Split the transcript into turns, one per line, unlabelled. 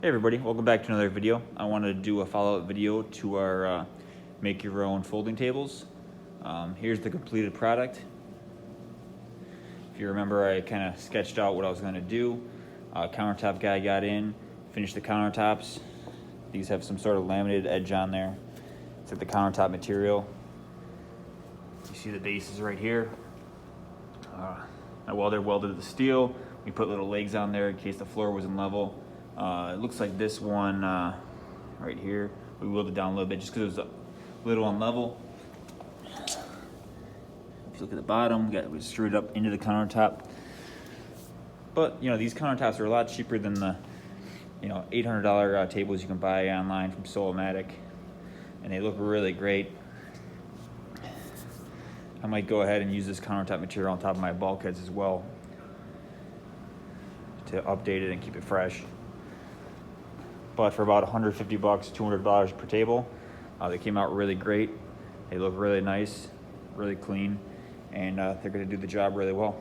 Hey everybody, welcome back to another video. I wanted to do a follow-up video to our make your own folding tables. Here's the completed product. If you remember, I kind of sketched out what I was going to do. Countertop guy got in, finished the countertops. These have some sort of laminated edge on there. It's like the countertop material. You see the bases right here. They're welded to the steel. We put little legs on there in case the floor wasn't level. It looks like this one right here, we wheeled it down a little bit just because it was a little unlevel. If you look at the bottom, we screwed it up into the countertop. But you know, these countertops are a lot cheaper than the $800 tables you can buy online from Solomatic, and they look really great. I might go ahead and use this countertop material on top of my bulkheads as well to update it and keep it fresh. But for about $150, $200 per table, they came out really great. They look really nice, really clean, and they're going to do the job really well.